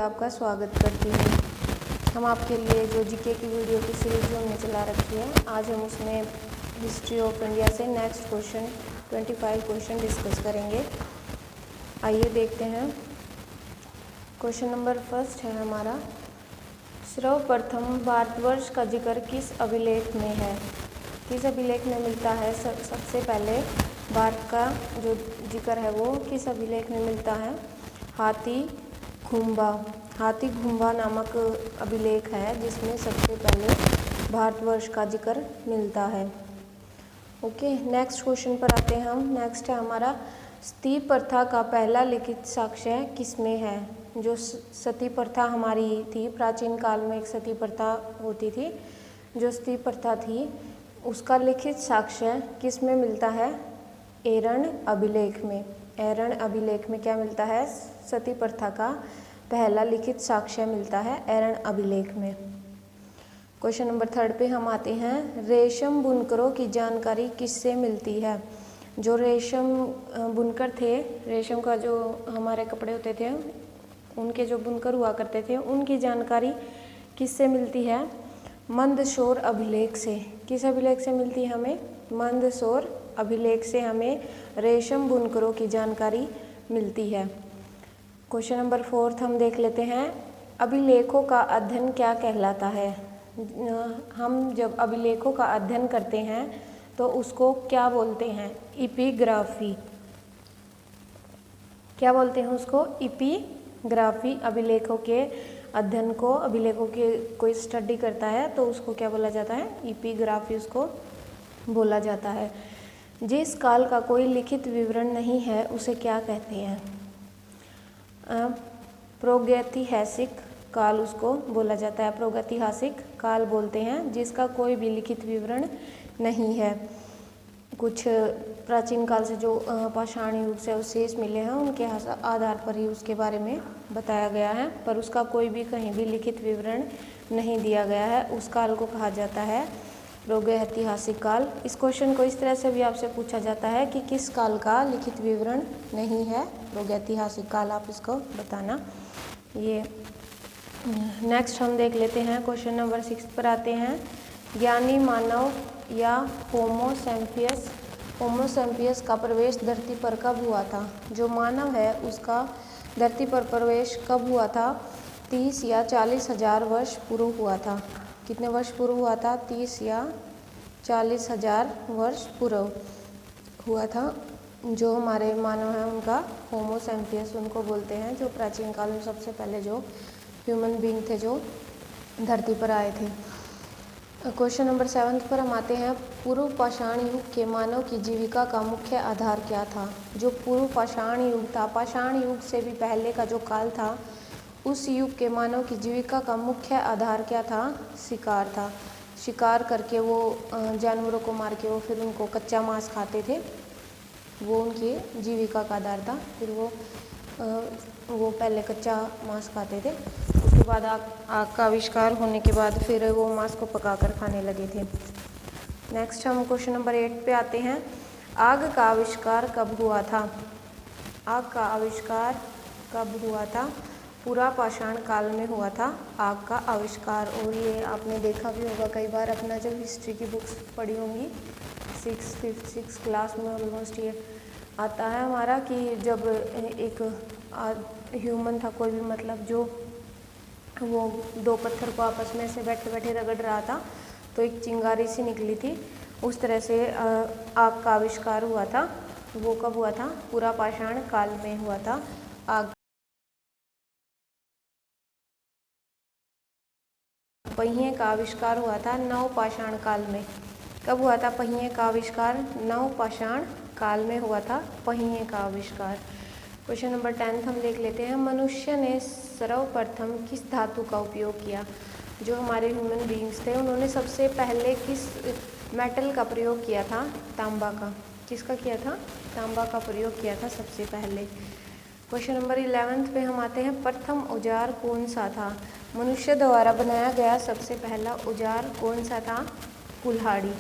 आपका स्वागत करती हूँ। हम आपके लिए जो जीके की वीडियो की सीरीज जो हमने चला रखी है, आज हम उसमें हिस्ट्री ऑफ इंडिया से नेक्स्ट क्वेश्चन 25 क्वेश्चन डिस्कस करेंगे। आइए देखते हैं। क्वेश्चन नंबर फर्स्ट है हमारा, सर्वप्रथम भारतवर्ष का जिक्र किस अभिलेख में है? किस अभिलेख में मिलता है? सबसे पहले भारत का जो जिक्र है वो किस अभिलेख में मिलता है? हाथीगुम्बा नामक अभिलेख है जिसमें सबसे पहले भारतवर्ष का जिक्र मिलता है। ओके, नेक्स्ट क्वेश्चन पर आते हैं हम। नेक्स्ट है हमारा, सती प्रथा का पहला लिखित साक्ष्य किसमें है? जो सती प्रथा हमारी थी, प्राचीन काल में एक सती प्रथा होती थी, जो सती प्रथा थी उसका लिखित साक्ष्य किस में मिलता है? एरन अभिलेख में। एरन अभिलेख में क्या मिलता है? सती प्रथा का पहला लिखित साक्ष्य मिलता है एरन अभिलेख में। क्वेश्चन नंबर थर्ड पे हम आते हैं, रेशम बुनकरों की जानकारी किससे मिलती है? जो रेशम बुनकर थे, रेशम का जो हमारे कपड़े होते थे उनके जो बुनकर हुआ करते थे उनकी जानकारी किससे मिलती है? मंदसौर अभिलेख से। किस अभिलेख से मिलती है हमें? मंदसौर अभिलेख से हमें रेशम बुनकरों की जानकारी मिलती है। क्वेश्चन नंबर फोर्थ हम देख लेते हैं, अभिलेखों का अध्ययन क्या कहलाता है? हम जब अभिलेखों का अध्ययन करते हैं तो उसको क्या बोलते हैं? एपिग्राफी। क्या बोलते हैं उसको? एपिग्राफी। अभिलेखों के अध्ययन को, अभिलेखों के कोई स्टडी करता है तो उसको क्या बोला जाता है? एपिग्राफी उसको बोला जाता है। जिस काल का कोई लिखित विवरण नहीं है उसे क्या कहते हैं? प्रागैतिहासिक काल उसको बोला जाता है। प्रागैतिहासिक काल बोलते हैं जिसका कोई भी लिखित विवरण नहीं है। कुछ प्राचीन काल से जो पाषाण युग से अवशेष मिले हैं उनके आधार पर ही उसके बारे में बताया गया है, पर उसका कोई भी कहीं भी लिखित विवरण नहीं दिया गया है। उस काल को कहा जाता है प्रागैतिहासिक काल। इस क्वेश्चन को इस तरह से भी आपसे पूछा जाता है कि किस काल का लिखित विवरण नहीं है? प्रागैतिहासिक काल, आप इसको बताना। ये नेक्स्ट हम देख लेते हैं। क्वेश्चन नंबर 6 पर आते हैं, ज्ञानी मानव या होमो सैपियंस का प्रवेश धरती पर कब हुआ था? जो मानव है उसका धरती पर प्रवेश कब हुआ था? 30 या 40 हजार वर्ष पूर्व हुआ था। कितने वर्ष पूर्व हुआ था? 30 या 40 हजार वर्ष पूर्व हुआ था। जो हमारे मानव हैं उनका होमो सैपियंस उनको बोलते हैं, जो प्राचीन काल में सबसे पहले जो ह्यूमन बीइंग थे जो धरती पर आए थे। क्वेश्चन नंबर 7 पर हम आते हैं, पूर्व पाषाण युग के मानव की जीविका का मुख्य आधार क्या था? जो पूर्व पाषाण युग था, पाषाण युग से भी पहले का जो काल था, उस युग के मानव की जीविका का मुख्य आधार क्या था? शिकार था। शिकार करके वो जानवरों को मार के वो फिर उनको कच्चा मांस खाते थे, वो उनकी जीविका का आधार था। फिर वो पहले कच्चा मांस खाते थे, उसके बाद आग का आविष्कार होने के बाद फिर वो मांस को पकाकर खाने लगे थे। नेक्स्ट हम क्वेश्चन नंबर 8 पे आते हैं, आग का आविष्कार कब हुआ था? आग का आविष्कार कब हुआ था? पूरा पाषाण काल में हुआ था आग का आविष्कार। और ये आपने देखा भी होगा कई बार, अपना जब हिस्ट्री की बुक्स पढ़ी होंगी 6th क्लास में ऑलमोस्ट ये आता है हमारा कि जब एक ह्यूमन था कोई भी, मतलब जो वो दो पत्थर को आपस में से बैठे बैठे रगड़ रहा था तो एक चिंगारी सी निकली थी, उस तरह से आग का आविष्कार हुआ था। वो कब हुआ था? पूरा पाषाण काल में हुआ था आग। पहिए का आविष्कार हुआ था नव पाषाण काल में। कब हुआ था पहिए का आविष्कार? नव पाषाण काल में हुआ था पहिए का आविष्कार। क्वेश्चन नंबर 10 हम देख लेते हैं, मनुष्य ने सर्वप्रथम किस धातु का उपयोग किया? जो हमारे ह्यूमन बीइंग्स थे उन्होंने सबसे पहले किस मेटल का प्रयोग किया था? तांबा का। किसका किया था? तांबा का प्रयोग किया था सबसे पहले। क्वेश्चन नंबर 11 पे हम आते हैं, प्रथम औजार कौन सा था? मनुष्य द्वारा बनाया गया सबसे पहला औजार कौन सा था? कुल्हाड़ी।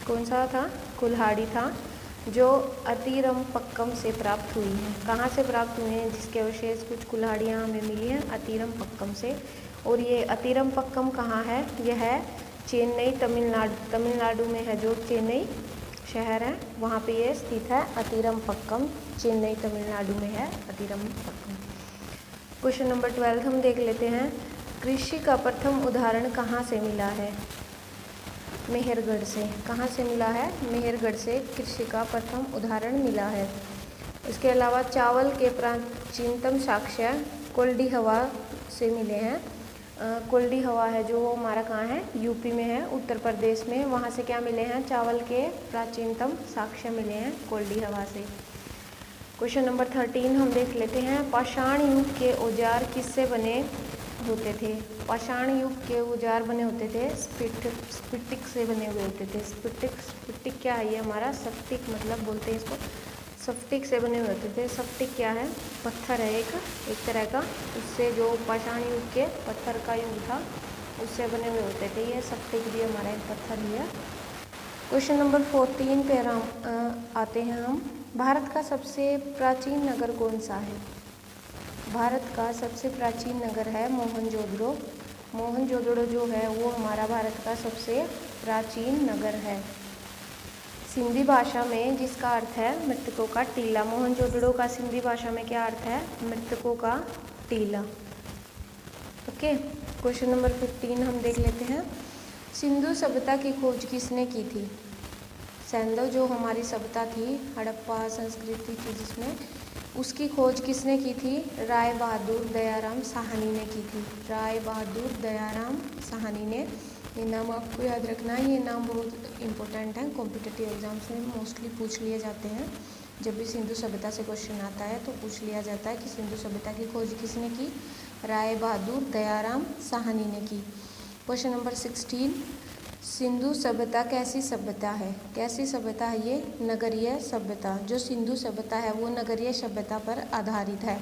कौन सा था? कुल्हाड़ी था। जो अतिरमपक्कम से प्राप्त हुई हैं। कहाँ से प्राप्त हुए हैं? जिसके अवशेष कुछ कुल्हाड़ियाँ हमें मिली हैं अतिरमपक्कम से। और ये अतिरमपक्कम कहाँ है? यह है चेन्नई, तमिलनाडु में है। जो चेन्नई शहर है वहाँ पे ये स्थित है अतिरमपक्कम। चेन्नई तमिलनाडु में है अतिरमपक्कम। क्वेश्चन नंबर 12 हम देख लेते हैं। कृषि का प्रथम उदाहरण कहाँ से मिला है? मेहरगढ़ से। कहाँ से मिला है? मेहरगढ़ से कृषि का प्रथम उदाहरण मिला है। इसके अलावा चावल के प्राचीनतम साक्ष्य कोल्डी हवा से मिले हैं। कोल्डी हवा है जो हमारा कहाँ है? यूपी में है, उत्तर प्रदेश में। वहाँ से क्या मिले हैं? चावल के प्राचीनतम साक्ष्य मिले हैं कोल्डी हवा से। क्वेश्चन नंबर 13 हम देख लेते हैं। पाषाण युग के औजार किससे बने होते थे? पाषाण युग के औजार बने होते थे स्फटिक से बने हुए होते थे। स्फटिक क्या है? ये हमारा स्फटिक मतलब बोलते हैं इसको, स्फटिक से बने हुए होते थे। स्फटिक क्या है? पत्थर है एक तरह का। उससे जो पाषाण युग के पत्थर का युग था उससे बने हुए होते थे। ये स्फटिक भी हमारा एक पत्थर ही है। क्वेश्चन नंबर 14 पे आते हैं हम। भारत का सबसे प्राचीन नगर कौन सा है? भारत का सबसे प्राचीन नगर है मोहनजोदड़ो। मोहनजोदड़ो जो है वो हमारा भारत का सबसे प्राचीन नगर है। सिंधी भाषा में जिसका अर्थ है मृतकों का टीला। मोहनजोदड़ो का सिंधी भाषा में क्या अर्थ है? मृतकों का टीला। ओके, क्वेश्चन नंबर 15 हम देख लेते हैं। सिंधु सभ्यता की खोज किसने की थी? सैंधव जो हमारी सभ्यता थी, हड़प्पा संस्कृति थी जिसमें, उसकी खोज किसने की थी? राय बहादुर दयाराम साहनी ने की थी। राय बहादुर दयाराम साहनी ने। ये नाम आपको याद रखना है, ये नाम बहुत इंपॉर्टेंट है, कॉम्पिटिटिव एग्जाम्स में मोस्टली पूछ लिए जाते हैं। जब भी सिंधु सभ्यता से क्वेश्चन आता है तो पूछ लिया जाता है कि सिंधु सभ्यता की खोज किसने की? राय बहादुर दयाराम साहनी ने की। क्वेश्चन नंबर 16, सिंधु सभ्यता कैसी सभ्यता है? कैसी सभ्यता है ये? नगरीय सभ्यता। जो सिंधु सभ्यता है वो नगरीय सभ्यता पर आधारित है।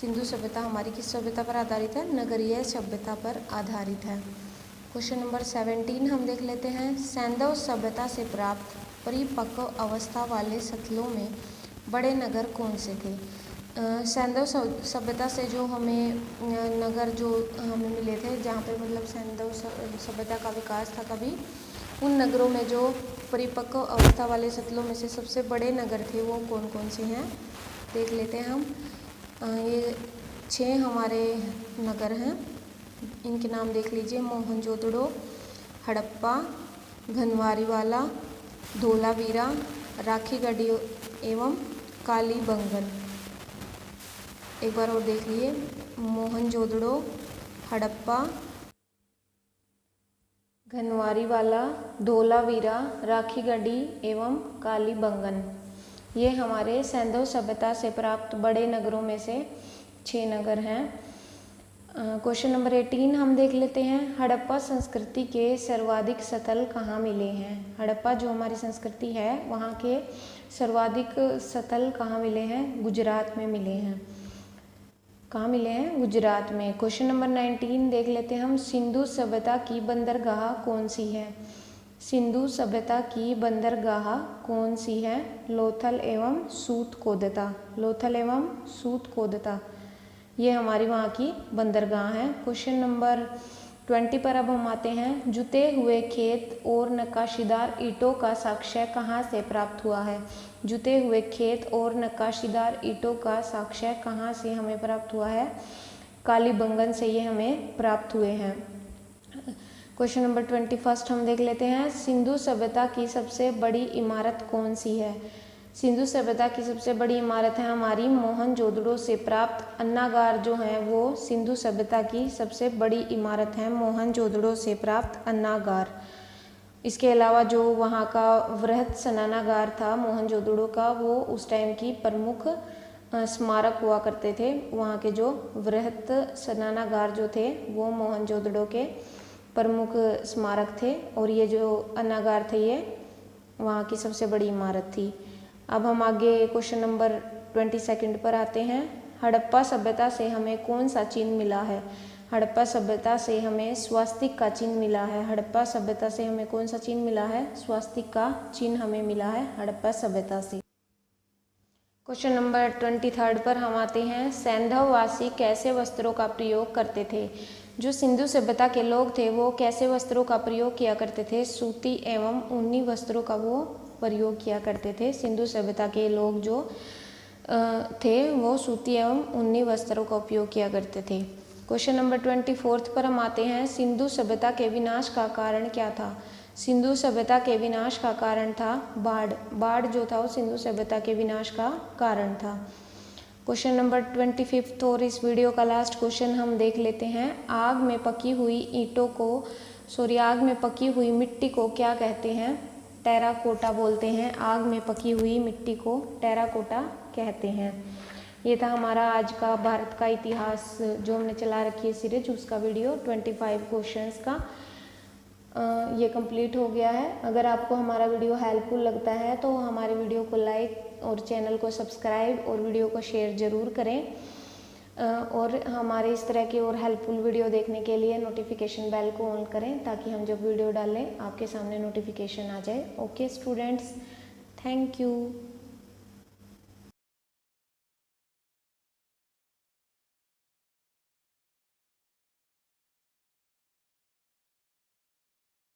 सिंधु सभ्यता हमारी किस सभ्यता पर आधारित है? नगरीय सभ्यता पर आधारित है। क्वेश्चन नंबर 17 हम देख लेते हैं। सैंधव सभ्यता से प्राप्त परिपक्व अवस्था वाले स्थलों में बड़े नगर कौन से थे? सैंधव सभ्यता से जो हमें नगर जो हमें मिले थे, जहाँ पे मतलब सैंधव सभ्यता का विकास था कभी, उन नगरों में जो परिपक्व अवस्था वाले स्थलों में से सबसे बड़े नगर थे वो कौन कौन से हैं देख लेते हैं हम। ये 6 हमारे नगर हैं, इनके नाम देख लीजिए। मोहनजोदड़ो, हड़प्पा, घनवारीवाला, धोलावीरा, राखीगढ़ी एवं कालीबंगन। एक बार और देख लिए। मोहनजोदड़ो, हड़प्पा, घनवारीवाला, धोलावीरा, राखीगढ़ी एवं कालीबंगन। ये हमारे सैंधव सभ्यता से प्राप्त बड़े नगरों में से 6 नगर हैं। क्वेश्चन नंबर 18 हम देख लेते हैं। हड़प्पा संस्कृति के सर्वाधिक स्थल कहाँ मिले हैं? हड़प्पा जो हमारी संस्कृति है वहाँ के सर्वाधिक स्थल कहाँ मिले हैं? गुजरात में मिले हैं। कहाँ मिले हैं? गुजरात में। क्वेश्चन नंबर 19 देख लेते हैं हम। सिंधु सभ्यता की बंदरगाह कौन सी है? सिंधु सभ्यता की बंदरगाह कौन सी है? लोथल एवं सूतकोदता। लोथल एवं सूतकोदता ये हमारी वहाँ की बंदरगाह है। क्वेश्चन नंबर 20 पर अब हम आते हैं। जुते हुए खेत और नक्काशीदार ईंटों का साक्ष्य कहाँ से प्राप्त हुआ है? जुते हुए खेत और नक्काशीदार ईंटों का साक्ष्य कहाँ से हमें प्राप्त हुआ है? कालीबंगन से ये हमें प्राप्त हुए हैं। क्वेश्चन नंबर 21 हम देख लेते हैं। सिंधु सभ्यता की सबसे बड़ी इमारत कौन सी है? सिंधु सभ्यता की सबसे बड़ी इमारत है हमारी मोहनजोदड़ो से प्राप्त अन्नागार जो है वो सिंधु सभ्यता की सबसे बड़ी इमारत है। मोहनजोदड़ो से प्राप्त अन्नागार। इसके अलावा जो वहाँ का वृहद स्नानागार था मोहनजोदड़ो का, वो उस टाइम की प्रमुख स्मारक हुआ करते थे। वहाँ के जो वृहद स्नानागार जो थे वो मोहनजोदड़ो के प्रमुख स्मारक थे, और ये जो अन्नागार थे ये वहाँ की सबसे बड़ी इमारत थी। अब हम आगे क्वेश्चन नंबर 22 पर आते हैं। हड़प्पा सभ्यता से हमें कौन सा चिन्ह मिला है? हड़प्पा सभ्यता से हमें स्वास्तिक का चिन्ह मिला है। हड़प्पा सभ्यता से हमें कौन सा चिन्ह मिला है? स्वास्तिक का चिन्ह हमें मिला है हड़प्पा सभ्यता से। क्वेश्चन नंबर 23 पर हम आते हैं। सैंधववासी कैसे वस्त्रों का प्रयोग करते थे? जो सिंधु सभ्यता के लोग थे वो कैसे वस्त्रों का प्रयोग किया करते थे? सूती एवं ऊनी वस्त्रों का वो प्रयोग किया करते थे। सिंधु सभ्यता के लोग जो थे वो सूती एवं ऊनी वस्त्रों का उपयोग किया करते थे। क्वेश्चन नंबर 24 पर हम आते हैं। सिंधु सभ्यता के विनाश का कारण क्या था? सिंधु सभ्यता के विनाश का कारण था बाढ़। बाढ़ जो था वो सिंधु सभ्यता के विनाश का कारण था। क्वेश्चन नंबर 25 और इस वीडियो का लास्ट क्वेश्चन हम देख लेते हैं। आग में पकी हुई मिट्टी को क्या कहते हैं? टेराकोटा बोलते हैं। आग में पकी हुई मिट्टी को टेराकोटा कहते हैं। ये था हमारा आज का भारत का इतिहास जो हमने चला रखी है सीरीज, उसका वीडियो 25 क्वेश्चंस का ये कंप्लीट हो गया है। अगर आपको हमारा वीडियो हेल्पफुल लगता है तो हमारे वीडियो को लाइक और चैनल को सब्सक्राइब और वीडियो को शेयर ज़रूर करें। और हमारे इस तरह की और हेल्पफुल वीडियो देखने के लिए नोटिफिकेशन बेल को ऑन करें ताकि हम जब वीडियो डालें आपके सामने नोटिफिकेशन आ जाए। Okay students, thank you.